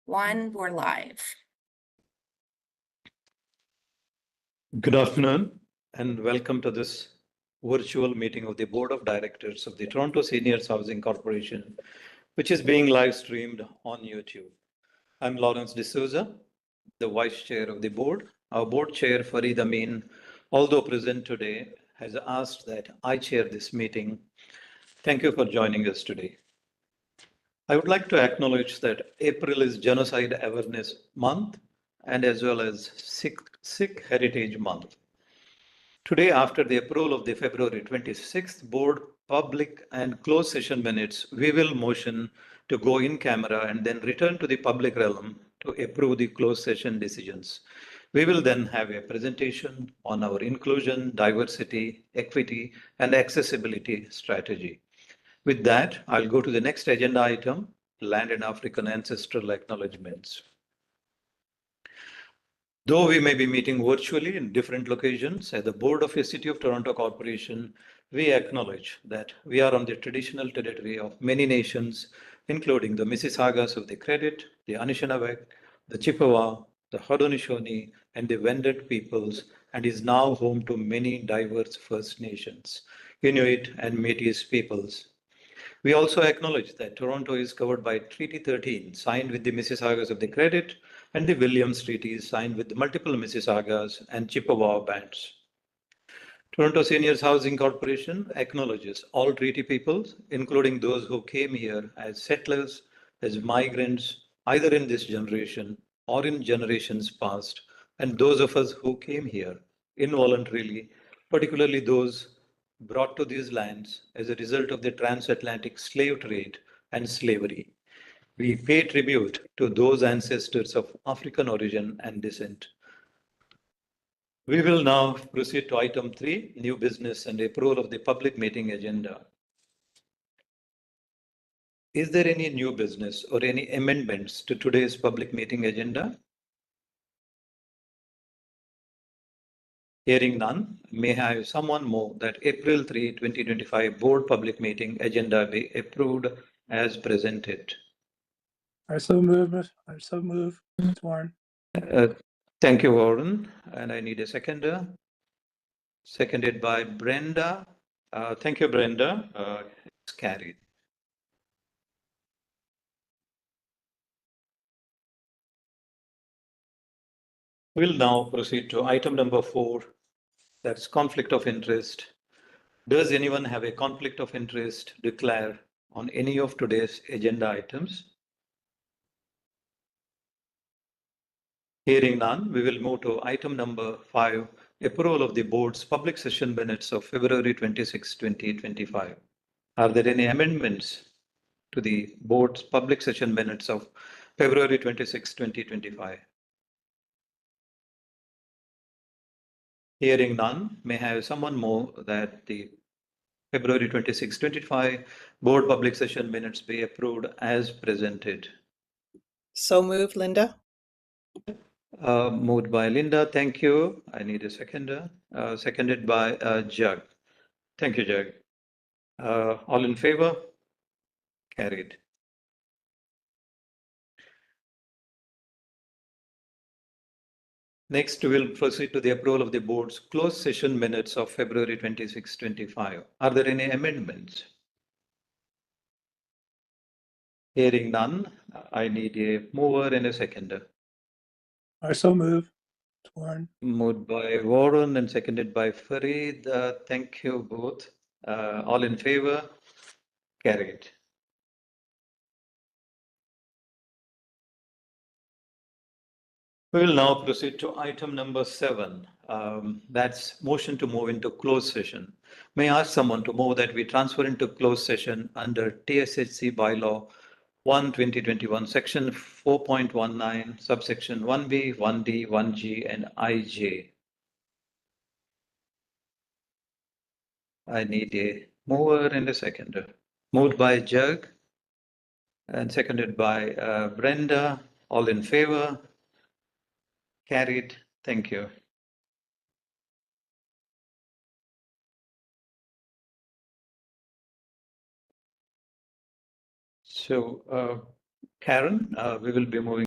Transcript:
We're live. Good afternoon and welcome to this virtual meeting of the Board of Directors of the Toronto Seniors Housing Corporation, which is being live streamed on YouTube. I'm Lawrence D'Souza, the Vice Chair of the Board. Our Board Chair, Farid Amin, although present today, has asked that I chair this meeting. Thank you for joining us today. I would like to acknowledge that April is Genocide Awareness Month and as well as Sikh Heritage Month. Today, after the approval of the February 26th Board public and closed session minutes, we will motion to go in camera and then return to the public realm to approve the closed session decisions. We will then have a presentation on our inclusion, diversity, equity, and accessibility strategy. With that, I'll go to the next agenda item, Land and African Ancestral Acknowledgements. Though we may be meeting virtually in different locations, as the Board of the City of Toronto Corporation, we acknowledge that we are on the traditional territory of many nations, including the Mississaugas of the Credit, the Anishinaabe, the Chippewa, the Haudenosaunee, and the Wendat peoples, and is now home to many diverse First Nations, Inuit, and Métis peoples. We also acknowledge that Toronto is covered by Treaty 13, signed with the Mississaugas of the Credit, and the Williams Treaty, signed with the multiple Mississaugas and Chippewa bands. Toronto Seniors Housing Corporation acknowledges all treaty peoples, including those who came here as settlers, as migrants, either in this generation or in generations past, and those of us who came here involuntarily, particularly those brought to these lands as a result of the transatlantic slave trade and slavery. We pay tribute to those ancestors of African origin and descent. We will now proceed to item 3, new business and approval of the public meeting agenda. Is there any new business or any amendments to today's public meeting agenda? Hearing none, may I have someone move that April 3, 2025 board public meeting agenda be approved as presented. I so move. It's Warren. Thank you, Warren. And I need a seconder. Seconded by Brenda. Thank you, Brenda. It's carried. We'll now proceed to item number 4. That's conflict of interest. Does anyone have a conflict of interest declare on any of today's agenda items? Hearing none, we will move to item number 5, approval of the board's public session minutes of February 26, 2025. Are there any amendments to the board's public session minutes of February 26, 2025? Hearing none, may I have someone move that the February 26, 2025 board public session minutes be approved as presented. So moved, Linda. Moved by Linda, thank you. I need a seconder. Seconded by Jug. Thank you, Jug. All in favor? Carried. Next, we will proceed to the approval of the board's closed session minutes of February 26, 2025. Are there any amendments? Hearing none, I need a mover and a seconder. I so move. It's Warren. Moved by Warren and seconded by Farid. Thank you both. All in favor? Carried. We will now proceed to item number 7. That's motion to move into closed session. May I ask someone to move that we transfer into closed session under TSHC bylaw 1/2021, section 4.19, subsection 1B, 1D, 1G, and IJ. I need a mover and a seconder. Moved by Jug and seconded by Brenda. All in favor? Carried. Thank you. So, Karen, we will be moving